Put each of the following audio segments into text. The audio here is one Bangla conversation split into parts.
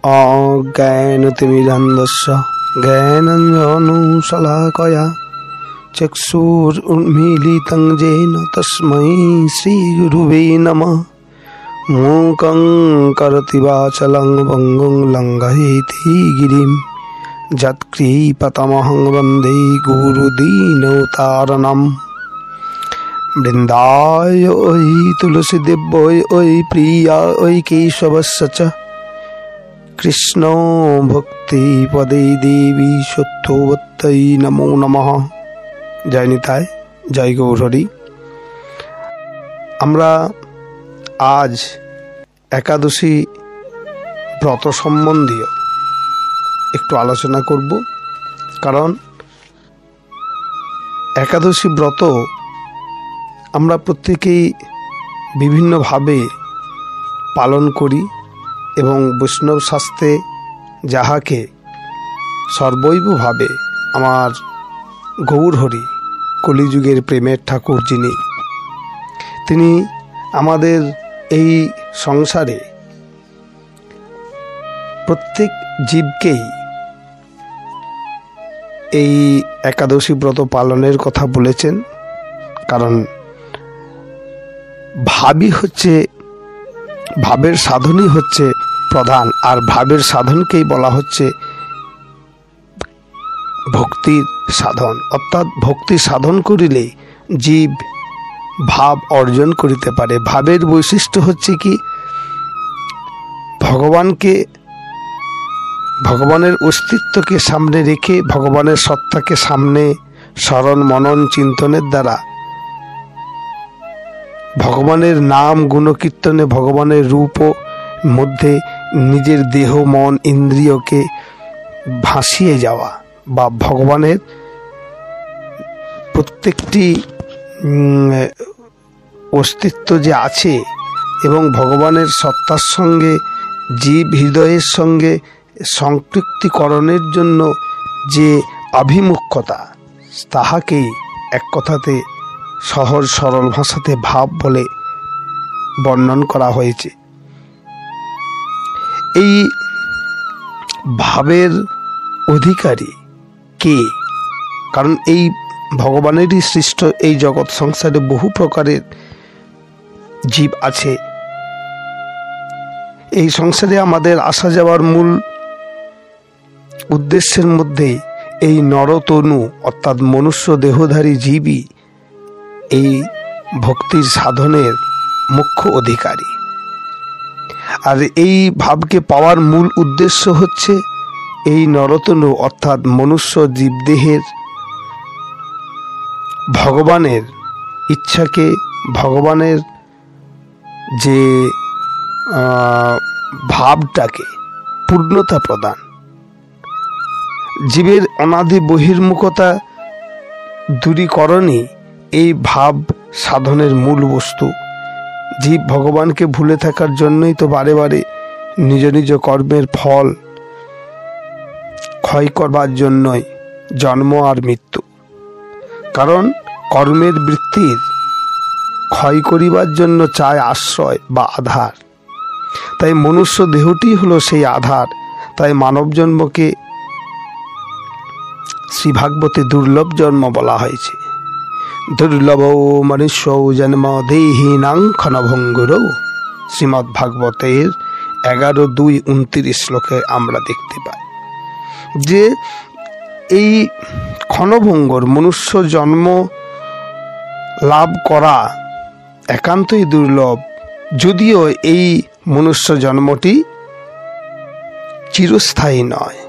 अज्ञानतिमिरान्धस्य ज्ञानाञ्जनशलाकया चक्षुरुन्मीलितं येन तस्मै श्रीगुरुवे नमः। मूकं करोति वाचालं पङ्गुं लङ्घयति गिरिं यत्कृपातमहं वन्दे गुरुदीनोतारणम्। वृन्दाय ओयि तुलसीदेव्यै ओयि प्रिया ओयि केशवस्य च कृष्ण भक्ति पदे देवी सत्यवत्यै नमो नमः। जय निताय, जय गौरहरि। আমরা আজ একাদশী ব্রত সম্বন্ধীয় একটু আলোচনা করব, কারণ একাদশী ব্রত আমরা প্রত্যেকেই বিভিন্নভাবে পালন করি এবং বৈষ্ণব শাস্ত্রে যাহাকে সর্বৈবভাবে আমার গৌরহরি কলিযুগের প্রেমের ঠাকুর যিনি, তিনি আমাদের এই সংসারে প্রত্যেক জীবকেই এই একাদশী ব্রত পালনের কথা বলেছেন। কারণ ভাবের সাধনই হচ্ছে প্রধান, আর ভাবের সাধনকেই বলা হচ্ছে ভক্তির সাধন। অর্থাৎ ভক্তি সাধন করিলে জীব ভাব অর্জন করিতে পারে। ভাবের বৈশিষ্ট্য হচ্ছে কি, ভগবানের অস্তিত্বকে সামনে রেখে, ভগবানের সত্তাকে সামনে স্মরণ মনন চিন্তনের দ্বারা ভগবানের নাম গুণকীর্তনে ভগবানের রূপ মধ্যে নিজের দেহ মন ইন্দ্রিয়কে ভাসিয়ে যাওয়া, বা ভগবানের প্রত্যেকটি অস্তিত্ব যে আছে এবং ভগবানের সত্তার সঙ্গে জীব হৃদয়ের সঙ্গে সংযুক্তিকরণের জন্য যে আভিমুখ্যতা, তাহাকেই এক কথাতে সহজ সরল ভাষাতে ভাব বলে বর্ণন করা হয়েছে। এই ভাবের অধিকারী কে? কারণ এই ভগবানেরই সৃষ্ট এই জগৎ সংসারে বহু প্রকারের জীব আছে। এই সংসারে আমাদের আসা যাওয়ার মূল উদ্দেশ্যের মধ্যে এই নরতনু অর্থাৎ মনুষ্য দেহধারী জীবই এই ভক্তির সাধনের মুখ্য অধিকারী। আর এই ভাবকে পাওয়ার মূল উদ্দেশ্য হচ্ছে এই নরতনু অর্থাৎ মনুষ্য জীবদেহের ভগবানের ইচ্ছাকে, ভগবানের যে ভাবটাকে পূর্ণতা প্রদান। জীবের অনাদি বহির্মুখতা দূরীকরণই এই ভাব সাধনের মূল বস্তু। জীব ভগবানকে ভুলে থাকার জন্যই তো বারে বারে নিজ নিজ কর্মের ফল ক্ষয় করবার জন্যই জন্ম আর মৃত্যু। কারণ কর্মের বৃত্তির ক্ষয় করিবার জন্য চায় আশ্রয় বা আধার। তাই মনুষ্য দেহটি হলো সেই আধার। তাই মানব জন্মকে শ্রীভাগবতে দুর্লভ জন্ম বলা হয়েছে। দুর্লভ মনুষ্য জন্ম দেহিনাং ক্ষণভঙ্গুরৌ, শ্রীমদ্ ভাগবতের 11:2-29 শ্লোকে আমরা দেখতে পাই যে এই ক্ষণভঙ্গুর মনুষ্য জন্ম লাভ করা একান্তই দুর্লভ, যদিও এই মনুষ্য জন্মটি চিরস্থায়ী নয়।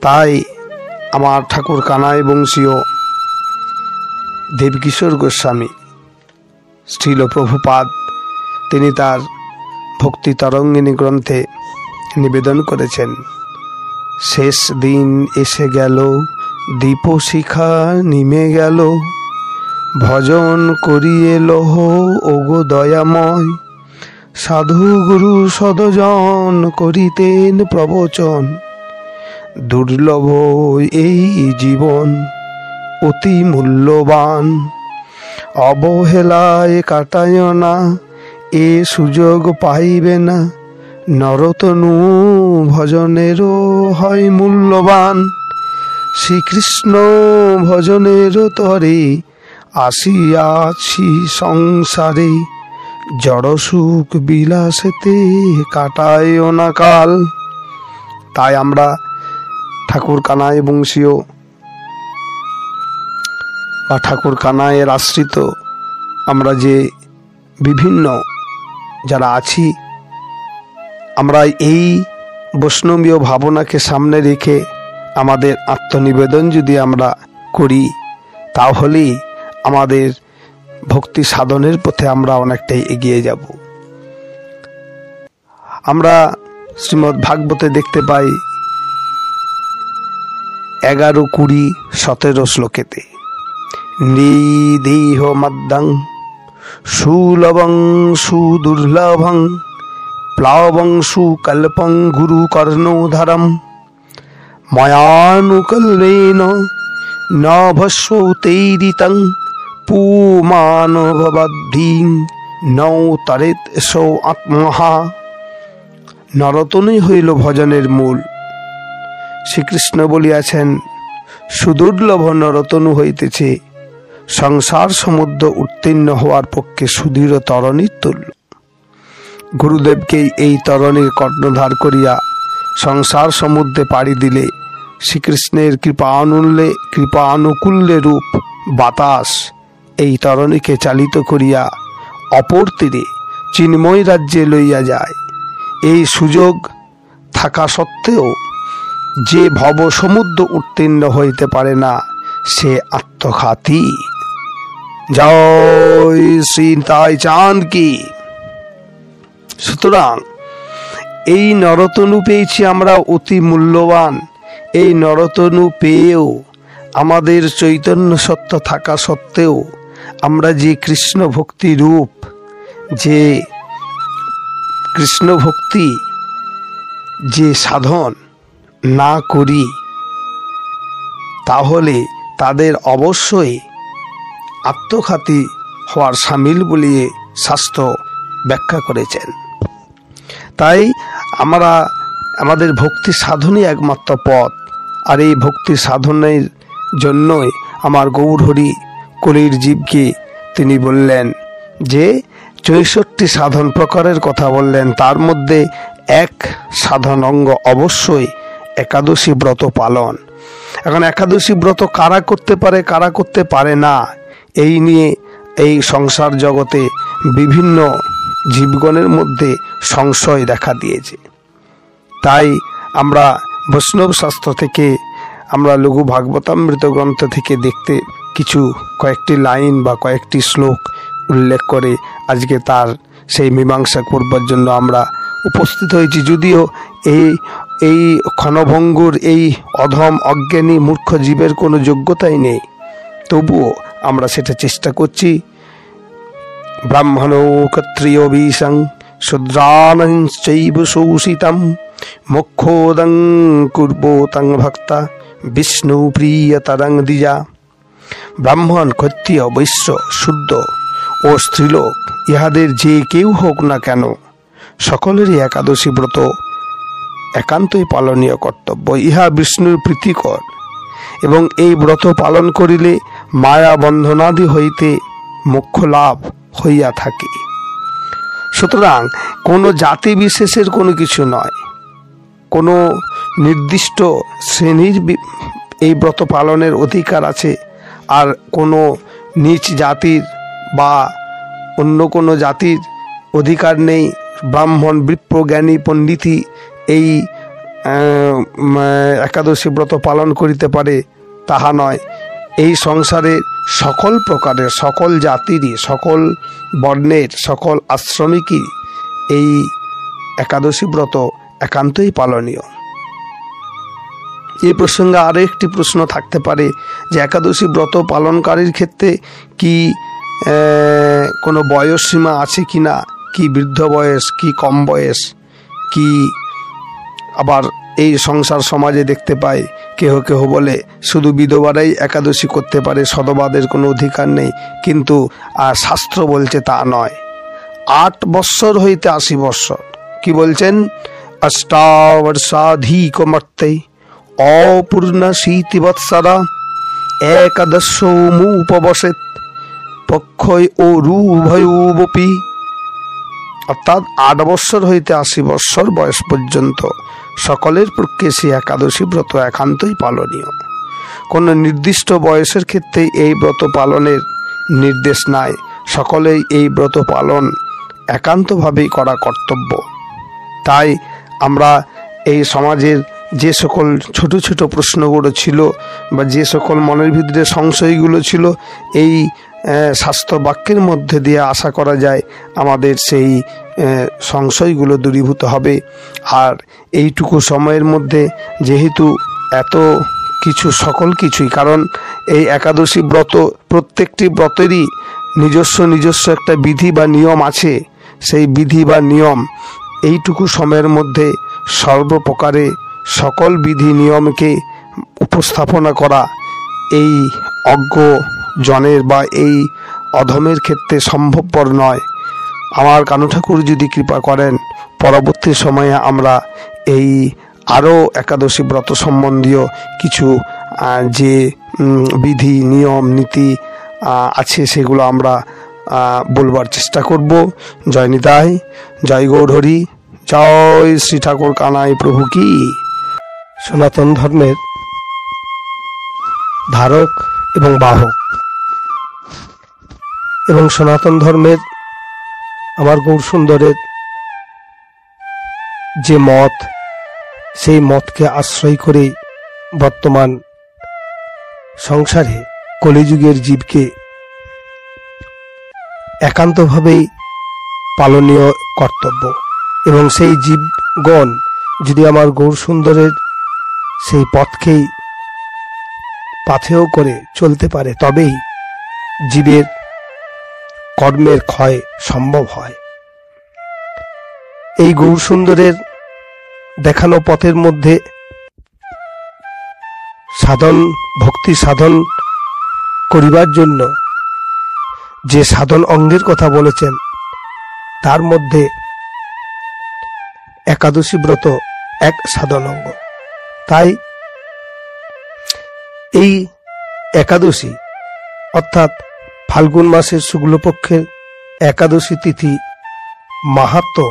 তাই আমার ঠাকুর কানাই বংশীয় দেবকিশোর গোস্বামী শ্রীল প্রভুপাদ তিনি তার ভক্তি তরঙ্গিনী গ্রন্থে নিবেদন করেছেন, শেষ দিন এসে গেল, দীপশিখা নিমে গেল, ভজন করিয়ে লহ ওগো দয়াময়, সাধু গুরু সদজন করিতেন প্রবচন, দুর্লভ এই জীবন অতি মূল্যবান, অবহেলায় কাটায় না, এ সুযোগ পাইবে না, নরতনু ভজনেরও হয় মূল্যবান। শ্রীকৃষ্ণ ভজনের তরে আসিয়াছি সংসারে, জড় সুখ বিলাসেতে কাটায় না কাল। তাই আমরা ঠাকুর কানাই বংশীয় বা ঠাকুর কানাইয়ের আশ্রিত আমরা যে বিভিন্ন যারা আছি, আমরা এই বৈষ্ণবীয় ভাবনাকে সামনে রেখে আমাদের আত্মনিবেদন যদি আমরা করি, তাহলেই আমাদের ভক্তি সাধনের পথে আমরা অনেকটাই এগিয়ে যাব। আমরা শ্রীমদ্ ভাগবতে দেখতে পাই 11, 20, 17 শ্লোকেতে নিদেহ মদ্দং সুলভং সুদুর্লভং প্লাবং সুকল্পং গুরু কর্ণোধরম ময়ানুকল্পেন ন ভস্বতৈরিতং পুমানভবদ্ধিং নৌ তরেত সৌ আত্মহা। নরতনই হইল ভজনের মূল। শ্রীকৃষ্ণ বলিয়াছেন, সুদুর্লভ নরতনু হইতেছে সংসার সমুদ্র উত্তীর্ণ হওয়ার পক্ষে সুদৃঢ় তরণীর তুল্য। গুরুদেবকে এই তরণীর কর্ণধার করিয়া সংসার সমুদ্রে পাড়ি দিলে শ্রীকৃষ্ণের কৃপা আনুকূল্যে রূপ বাতাস এই তরণীকে চালিত করিয়া অপর তীরে চিন্ময় রাজ্যে লইয়া যায়। এই সুযোগ থাকা সত্ত্বেও যে ভব সমুদ্র উত্তীর্ণ হইতে পারে না, সে আত্মঘাতী। জয় শ্রী তাই চাঁদ কি। সুতরাং এই নরতনু পেয়েছি আমরা অতি মূল্যবান। এই নরতনু পেয়েও আমাদের চৈতন্য সত্য থাকা সত্ত্বেও আমরা যে কৃষ্ণ ভক্তি রূপ, যে কৃষ্ণ ভক্তি যে সাধন না করি, তাহলে তাদের অবশ্যই আত্মঘাতী হওয়ার সামিল বলিয়ে শাস্ত্র ব্যাখ্যা করেছেন। তাই আমরা আমাদের ভক্তি সাধনই একমাত্র পথ। আর এই ভক্তি সাধনের জন্যই আমার গৌরহরি কলির জীবকে তিনি বললেন যে 64 সাধন প্রকারের কথা বললেন। তার মধ্যে এক সাধন অঙ্গ অবশ্যই একাদশী ব্রত পালন। এখন একাদশী ব্রত কারা করতে পারে, কারা করতে পারে না, এই নিয়ে এই সংসার জগতে বিভিন্ন জীবগণের মধ্যে সংশয় দেখা দিয়েছে। তাই আমরা বৈষ্ণব শাস্ত্র থেকে, আমরা লঘু ভাগবতামৃত গ্রন্থ থেকে দেখতে কিছু কয়েকটি লাইন বা কয়েকটি শ্লোক উল্লেখ করে আজকে তার সেই মীমাংসা করবার জন্য আমরা উপস্থিত হয়েছি। যদিও এই ক্ষণভঙ্গুর এই অধম অজ্ঞানী মূর্খ জীবের কোনো যোগ্যতাই নেই, তবুও আমরা সেটা চেষ্টা করছি। ব্রাহ্মণো ক্ষত্রিয় বিশং শূদ্রাণং চৈব শোষিতম মোক্ষোদং কুর্বোতং ভক্তা বিষ্ণু প্রিয়তরং দ্বিজা। ব্রাহ্মণ, ক্ষত্রিয়, বৈশ্য, শূদ্র ও স্ত্রীলোক ইহাদের যে কেউ হোক না কেন, সকলেরই একাদশী ব্রত একান্তই পালনীয় কর্তব্য। ইহা বিষ্ণুর প্রীতিকর এবং এই ব্রত পালন করিলে মায়া বন্ধনাদি হইতে মোক্ষ লাভ হইয়া থাকে। সুতরাং কোনো জাতি বিশেষের কোনো কিছু নয়, কোনো নির্দিষ্ট শ্রেণীর এই ব্রত পালনের অধিকার আছে, আর কোনো নিচ জাতির বা অন্য কোনো জাতির অধিকার নেই। ব্রাহ্মণ, বিপ্র, জ্ঞানী, পণ্ডিতই এই একাদশী ব্রত পালন করিতে পারে তাহা নয়। এই সংসারে সকল প্রকারের, সকল জাতিরই, সকল বর্ণের, সকল আশ্রমিকই এই একাদশী ব্রত একান্তই পালনীয়। এই প্রসঙ্গে আরও একটি প্রশ্ন থাকতে পারে যে একাদশী ব্রত পালনকারীর ক্ষেত্রে কি কোনো বয়স সীমা আছে কি না, কি বৃদ্ধ বয়স, কি কম বয়স, কি আবার এই সংসার সমাজে দেখতে পাই কেহ কেহ বলে শুধু বিধবারাই একাদশী করতে পারে, সধবাদের কোনো অধিকার নেই। কিন্তু শাস্ত্র বলছে তা নয়। 8 বৎসর হইতে 80 বৎসর কি বলছেন? অষ্টাবর্ষাধিকমর্তে অপূর্ণ শীতিবৎসরা একাদশমুপবসেত পক্ষয় ও রুভয়োবপি। অর্থাৎ 8 বৎসর হইতে 80 বৎসর বয়স পর্যন্ত সকলের পক্ষে সেই একাদশী ব্রত একান্তই পালনীয়। কোনো নির্দিষ্ট বয়সের ক্ষেত্রে এই ব্রত পালনের নির্দেশ নাই, সকলেই এই ব্রত পালন একান্তভাবেই করা কর্তব্য। তাই আমরা এই সমাজের যে সকল ছোট ছোট প্রশ্নগুলো ছিল বা যে সকল মনের ভিতরে সংশয়গুলো ছিল, এই শাস্ত্র বাক্যের মধ্যে দিয়ে আশা করা যায় আমাদের সেই সংশয়গুলো দূরীভূত হবে। আর এইটুকু সময়ের মধ্যে যেহেতু এত কিছু, সকল কিছুই, কারণ এই একাদশী ব্রত প্রত্যেকটি ব্রতেরই নিজস্ব একটা বিধি বা নিয়ম আছে। সেই বিধি বা নিয়ম এইটুকু সময়ের মধ্যে সর্বপ্রকারে সকল বিধি নিয়মকে উপস্থাপনা করা এই অজ্ঞ জনের বা এই অধমের ক্ষেত্রে সম্ভবপর নয়। আমার কানু ঠাকুর যদি কৃপা করেন, পরবর্তী সময়ে আমরা এই আরও একাদশী ব্রত সম্বন্ধীয় কিছু যে বিধি নিয়ম নীতি আছে সেগুলো আমরা বলবার চেষ্টা করব। জয় নিতাই, জয় গৌরহরি, জয় শ্রী ঠাকুর কানাই প্রভু কি। সনাতন ধর্মের ধারক এবং বাহক এবং সনাতন ধর্মের আমার গৌরসুন্দরের যে মত, সেই মতকে আশ্রয় করে বর্তমান সংসারে কলিযুগের জীবকে একান্তভাবেই পালনীয় কর্তব্য। এবং সেই জীবগণ যদি আমার গৌরসুন্দরের সেই পথকেই পাথেয় করে চলতে পারে, তবেই জীবের কর্মের ক্ষয় সম্ভব হয়। এই গৌরসুন্দরের দেখানো পথের মধ্যে সাধন, ভক্তি সাধন করিবার জন্য যে সাধন অঙ্গের কথা বলেছেন, তার মধ্যে একাদশী ব্রত এক সাধন অঙ্গ। তাই এই একাদশী অর্থাৎ ফাল্গুন মাসের শুক্লপক্ষের একাদশী তিথি মাহাত্ম্য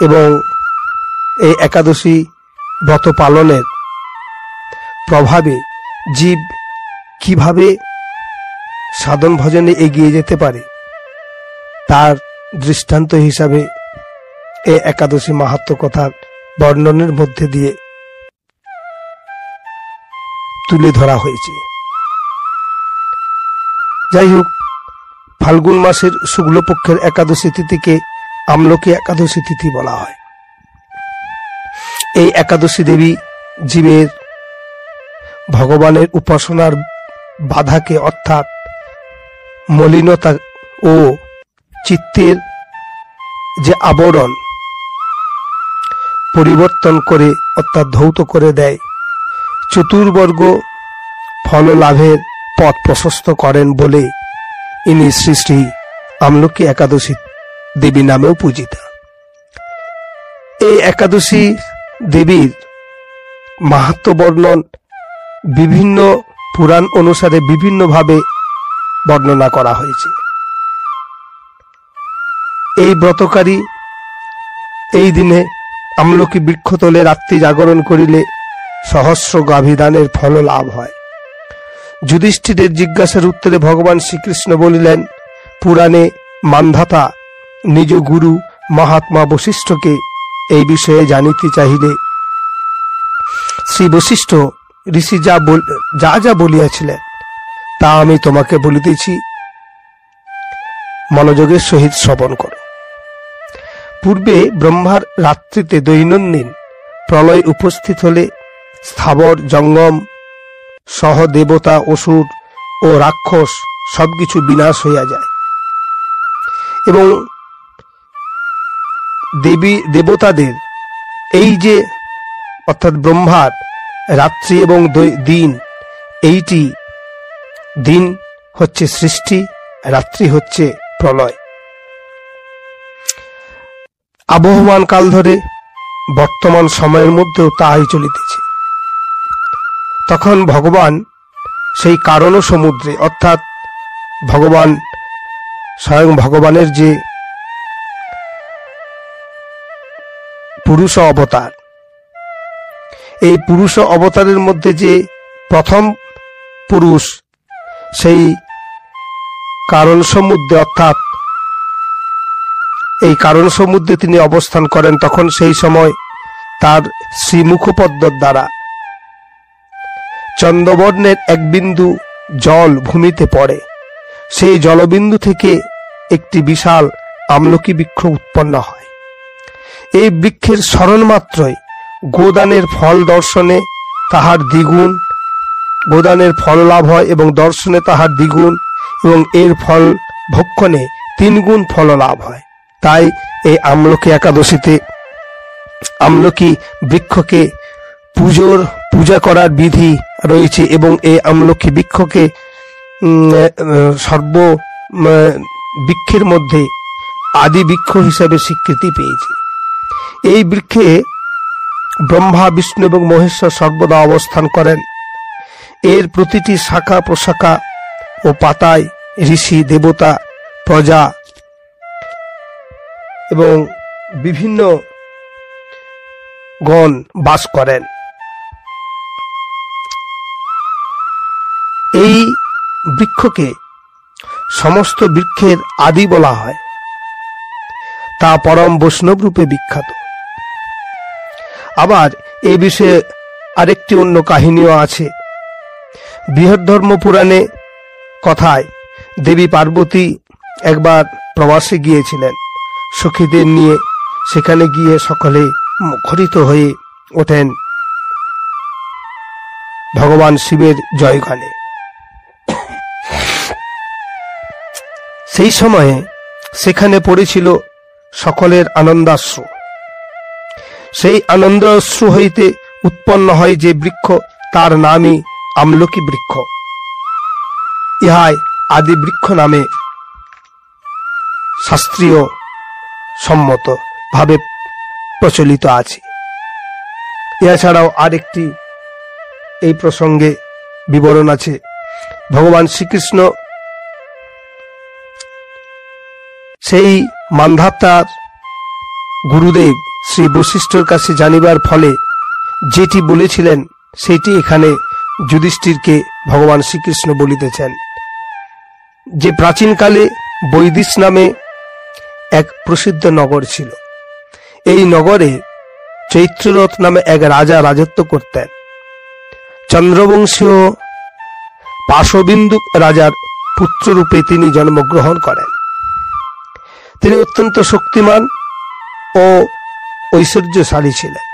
এবং এই একাদশী ব্রত পালনের প্রভাবে জীব কিভাবে সাধন ভজনে এগিয়ে যেতে পারে, তার দৃষ্টান্ত হিসাবে এই একাদশী মাহাত্ম্য কথার বর্ণনের মধ্যে দিয়ে তুলে ধরা হয়েছে। যাই হোক, ফাল্গুন মাসের শুক্লপক্ষের একাদশী তিথিকে আমলকি একাদশী তিথি বলা হয়। এই একাদশী দেবী জীবের ভগবানের উপাসনার বাধাকে অর্থাৎ মলিনতা ও চিত্তের যে আবরণ পরিবর্তন করে অর্থাৎ ধৌত করে দেয়, চতুর্বর্গ ফল লাভের পথ প্রশস্ত করেন বলে ইনি শ্রী শ্রী আমলকি একাদশী দেবী নামেও পূজিতা। এই একাদশী দেবীর মাহাত্ম্য বর্ণন বিভিন্ন পুরাণ অনুসারে বিভিন্নভাবে বর্ণনা করা হয়েছে। এই ব্রতকারী এই দিনে আমলকি বৃক্ষতলে রাত্রি জাগরণ করিলে সহস্র গাভীদানের ফল লাভ হয়। যুধিষ্ঠিরের জিজ্ঞাসার উত্তরে ভগবান শ্রীকৃষ্ণ বলিলেন, পুরাণে মান্ধাতা নিজ গুরু মহাত্মা বশিষ্ঠকে এই বিষয়ে জানিতে চাহিলে শ্রী বশিষ্ঠ ঋষি যা যা বলিয়াছিলেন তা আমি তোমাকে বলিতেছি, মনোযোগের সহিত শ্রবণ করো। পূর্বে ব্রহ্মার রাত্রিতে দৈনন্দিন প্রলয় উপস্থিত হলে স্থাবর জঙ্গম সহ দেবতা, অসুর ও রাক্ষস সবকিছু বিনাশ হইয়া যায় এবং দেবতাদের এই যে অর্থাৎ ব্রহ্মার রাত্রি এবং দিন, এইটি দিন হচ্ছে সৃষ্টি, রাত্রি হচ্ছে প্রলয়। আবহমান কাল ধরে বর্তমান সময়ের মধ্যেও তাহাই চলিতেছে। তখন ভগবান সেই কারণ সমুদ্রে, অর্থাৎ ভগবান স্বয়ং ভগবানের যে পুরুষ অবতার, এই পুরুষ অবতারের মধ্যে যে প্রথম পুরুষ, সেই কারণ সমুদ্রে, অর্থাৎ এই কারণ সমুদ্রে তিনি অবস্থান করেন। তখন সেই সময় তার শ্রীমুখপদ্মর দ্বারা চন্দ্রবর্ণের এক বিন্দু জল ভূমিতে পড়ে। সেই জলবিন্দু থেকে একটি বিশাল আমলকি বৃক্ষ উৎপন্ন হয়। এই বৃক্ষের স্মরণ মাত্রই গোদানের ফল দর্শনে তাহার দ্বিগুণ, গোদানের ফল লাভ হয় এবং দর্শনে তাহার দ্বিগুণ, এবং এর ফল ভক্ষণে 3 গুণ ফল লাভ হয়। তাই এই আমলকি একাদশীতে আমলকি বৃক্ষকে পূজা করার বিধি রয়েছে, এবং এই আমলকি বৃক্ষকে সর্ব বৃক্ষের মধ্যে আদি বৃক্ষ হিসেবে স্বীকৃতি পেয়েছে। এই বৃক্ষে ব্রহ্মা, বিষ্ণু এবং মহেশ্বর সর্বদা অবস্থান করেন। এর প্রতিটি শাখা প্রশাখা ও পাতায় ঋষি, দেবতা, প্রজা এবং বিভিন্ন গণ বাস করেন। এই বৃক্ষকে সমস্ত বৃক্ষের আদি বলা হয়। তা পরম বৈষ্ণব রূপে বিখ্যাত। আবার এই বিষয়ে আরেকটি অন্য কাহিনীও আছে। বৃহদ্ধর্ম পুরাণে কথায় দেবী পার্বতী একবার প্রবাসে গিয়েছিলেন সখীদের নিয়ে। সেখানে গিয়ে সকলে মুখরিত হয়ে ওঠেন ভগবান শিবের জয়গানে। সেই সময়ে সেখানে পড়েছিল সকলের আনন্দাশ্রু। সেই আনন্দাশ্রু হইতে উৎপন্ন হয় যে বৃক্ষ, তার নামই আমলকি বৃক্ষ। ইহাই আদি বৃক্ষ নামে শাস্ত্রীয় সম্মত ভাবে প্রচলিত আছে। এছাড়াও আরেকটি এই প্রসঙ্গে বিবরণ আছে। ভগবান শ্রীকৃষ্ণ সেই মান্ধাতার গুরুদেব শ্রী বশিষ্ঠর কাছে জানিবার ফলে যেটি বলেছিলেন, সেটি এখানে যুধিষ্ঠিরকে ভগবান শ্রীকৃষ্ণ বলিতেছেন যে প্রাচীনকালে বৈদিশ নামে এক প্রসিদ্ধ নগর ছিল। এই নগরে চৈত্ররথ নামে এক রাজা রাজত্ব করতেন। চন্দ্রবংশীয় পাশবিন্দু রাজার পুত্ররূপে তিনি জন্মগ্রহণ করেন। তিনি অত্যন্ত শক্তিমান ও ঐশ্বর্যশালী ছিলেন।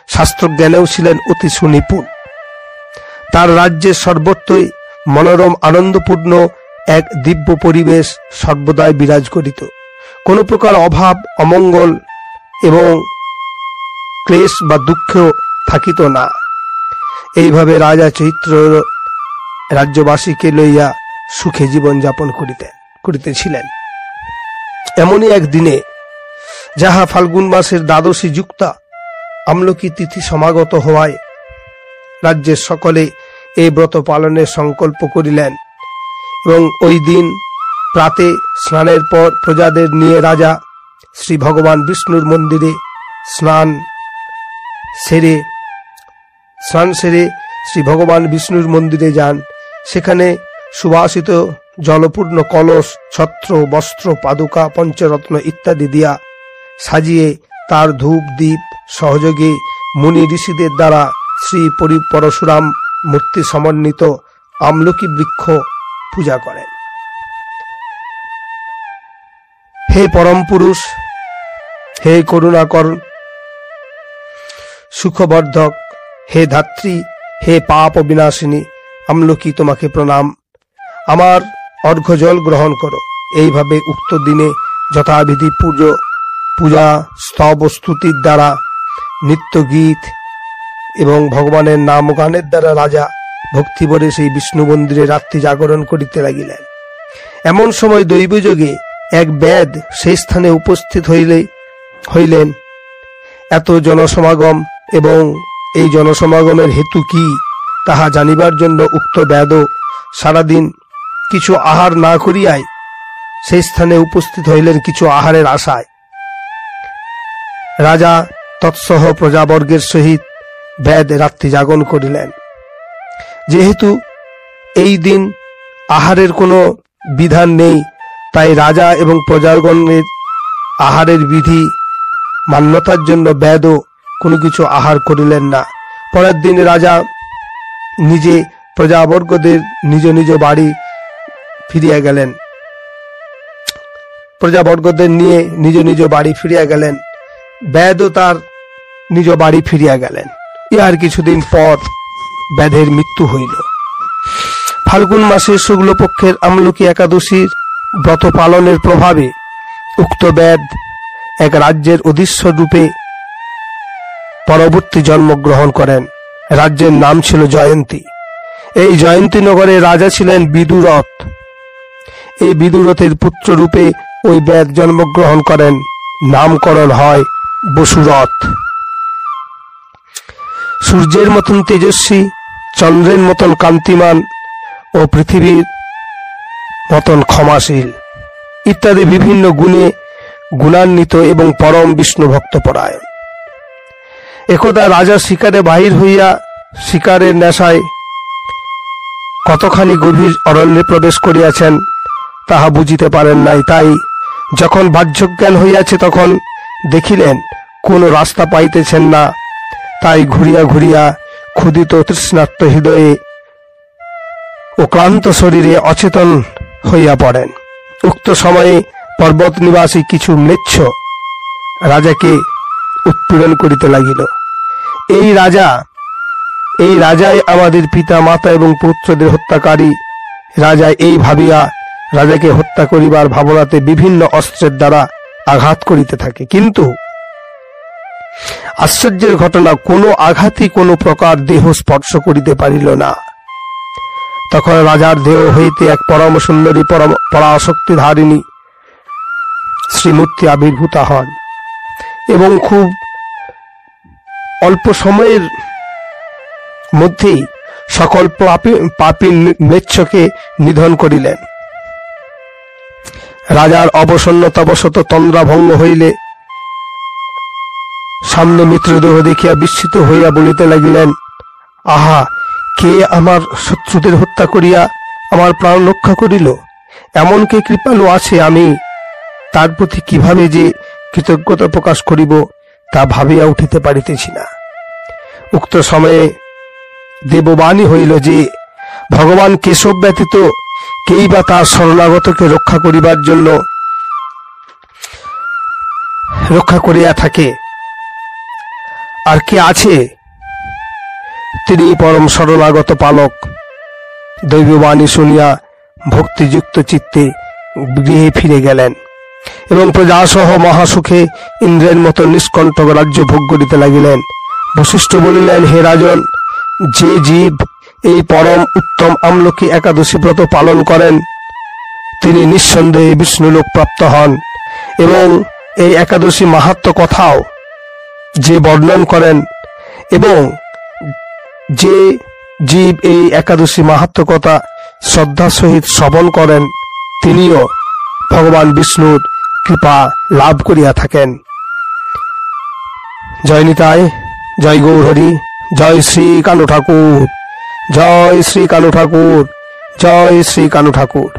শাস্ত্রজ্ঞানেও ছিলেন অতি সুনিপুণ। তার রাজ্যের সর্বত্রই মনোরম আনন্দপূর্ণ এক দিব্য পরিবেশ সর্বদাই বিরাজ করিত। কোনো প্রকার অভাব, অমঙ্গল এবং ক্লেশ বা দুঃখ থাকিত না। এইভাবে রাজা চৈত্র রাজ্যবাসীকে লইয়া সুখে জীবন যাপন করিতেছিলেন। এমনই একদিনে, যাহা ফাল্গুন মাসের দ্বাদশী যুক্তা আমলকি তিথি সমাগত হওয়ায় রাজ্যের সকলে এই ব্রত পালনের সংকল্প করিলেন, এবং ওই দিন প্রাতে স্নানের পর প্রজাদের নিয়ে রাজা শ্রী ভগবান বিষ্ণুর মন্দিরে স্নান সেরে শ্রী ভগবান বিষ্ণুর মন্দিরে যান। সেখানে সুবাসিত জলপূর্ণ কলস, ছত্র, বস্ত্র, পাদুকা, পঞ্চরত্ন ইত্যাদি দিয়া সাজিয়ে তার ধূপ দীপ সহযোগে মুনি ঋষিদের দ্বারা শ্রী পরশুরাম মূর্তি সমন্বিত আমলকি বৃক্ষ পূজা করেন। হে পরম পুরুষ, হে করুণাকর, সুখবর্ধক, হে ধাত্রী, হে পাপ বিনাশিনী, আমলকি তোমাকে প্রণাম। আমার অর্ঘ্যজল গ্রহণ করো। এইভাবে উক্ত দিনে যথাবিধি পূজা স্তব স্তুতির দ্বারা, নিত্য গীত এবং ভগবানের নাম গানের দ্বারা রাজা ভক্তিভরে সেই বিষ্ণু মন্দিরে রাত্রি জাগরণ করিতে লাগিলেন। এমন সময় দৈবযোগে এক ব্যাধ সেই স্থানে উপস্থিত হইলে হইলেন। এত জনসমাগম এবং এই জনসমাগমের হেতু কি তাহা জানিবার জন্য উক্ত ব্যাদ সারাদিন কিছু আহার না করিয়াই সেই স্থানে উপস্থিত হইলেন কিছু আহারের আশায়। রাজা তৎসহ প্রজাবর্গের সহিত ব্যাদ রাত্রি জাগরণ করিলেন। যেহেতু এই দিন আহারের কোনো বিধান নেই, তাই রাজা এবং প্রজাগণের আহারের বিধি মান্যতার জন্য ব্যাদও কোনো কিছু আহার করিলেন না। পরের দিন রাজা নিজে প্রজাবর্গদের নিজ নিজ বাড়ি ফিরিয়া গেলেন, প্রজাবর্গদের নিয়ে নিজ নিজ বাড়ি ফিরিয়া গেলেন। ব্যাদও তার নিজ বাড়ি ফিরিয়া গেলেন। ইহার কিছুদিন পর ব্যাধের মৃত্যু হইল। ফাল্গুন মাসের শুক্লপক্ষের আমলকি একাদশীর ব্রত পালনের প্রভাবে উক্ত ব্যাদ এক রাজ্যের অধীশ্বর রূপে পরবর্তী জন্মগ্রহণ করেন। রাজ্যের নাম ছিল জয়ন্তী। এই জয়ন্তী নগরে রাজা ছিলেন বিদুরথ। এই বিদুরথের পুত্র রূপে ওই ব্যাদ জন্মগ্রহণ করেন। নামকরণ হয় বসুরথ। সূর্যের মতন তেজস্বী, চন্দ্রের মতন কান্তিমান ও পৃথিবীর মতন ক্ষমাশীল ইত্যাদি বিভিন্ন গুণে গুণান্বিত এবং পরম বিষ্ণু ভক্তপরায়ণ। একদা রাজা শিকারে বাহির হইয়া শিকারের নেশায় কতখানি গভীর অরণ্যে প্রবেশ করিয়াছেন তাহা বুঝিতে পারেন নাই। তাই যখন বাহ্যজ্ঞান হইয়াছে তখন দেখিলেন কোন রাস্তা পাইতেছেন না। তাই ঘুরিয়া ঘুরিয়া ক্ষুধিত তৃষ্ণার্ত হৃদয়ে ও ক্লান্ত শরীরে অচেতন হইয়া পড়েন। উক্ত সময়ে পর্বত নিবাসী কিছু ম্লেচ্ছ রাজাকে উৎপীড়ন করিতে লাগিল। এই রাজাই আমাদের পিতা মাতা এবং পুত্রদের হত্যাকারী। রাজা এই ভাবিয়া রাজাকে হত্যা করিবার ভাবনাতে বিভিন্ন অস্ত্রের দ্বারা আঘাত করিতে থাকে, কিন্তু আশ্চর্যের ঘটনা, কোনো আঘাতই কোনো প্রকার দেহ স্পর্শ করিতে পারিল না। তখন রাজার দেহ হইতে এক পরম সুন্দরী পরাশক্তি ধারিণী শ্রীমূর্তি আবির্ভূতা হন এবং খুব অল্প সময়ের মধ্যেই সকল পাপী ম্লেচ্ছকে নিধন করিলেন। রাজার অবসন্নতাবশত তন্দ্রা ভঙ্গ হইলে সামনে মৃতদেহ দেখিয়া বিস্মিত হইয়া বলিতে লাগিলেন, আহা, কে আমার শত্রুদের হত্যা করিয়া আমার প্রাণ রক্ষা করিল? এমন কে কৃপালু আছে, আমি তার প্রতি কিভাবে যে কৃতজ্ঞতা প্রকাশ করিব তা ভাবিয়া উঠিতে পারিতেছি না। উক্ত সময়ে দেববাণী হইল যে ভগবান কেশব ব্যতীত কেই বা তার শরণাগতকে রক্ষা করিবার জন্য রক্ষা করিয়া থাকে, আর কে আছে? তিনি পরম শরণাগত পালক। দৈববাণী শুনিয়া ভক্তিযুক্ত চিত্তে গৃহে ফিরে গেলেন এবং প্রজাসহ মহাসুখে ইন্দ্রের মতো নিষ্কণ্টক রাজ্য ভোগ করিতে লাগিলেন। বশিষ্ঠ বলিলেন, হে রাজন, যে জীব এই পরম উত্তম আমলকি একাদশী ব্রত পালন করেন তিনি নিঃসন্দেহে বিষ্ণুলোক প্রাপ্ত হন, এবং এই একাদশী মাহাত্ম্য কথাও যে বর্ণন করেন এবং যে জীব এই একাদশী মাহাত্ম্য কথা শ্রদ্ধা সহিত শ্রবণ করেন তিনিও ভগবান বিষ্ণুর কৃপা লাভ করিয়া থাকেন। জয় নিতাই, জয় গৌরহরি, জয় শ্রী কানু ঠাকুর, জয় শ্রী কানু ঠাকুর, জয় শ্রী কানু ঠাকুর।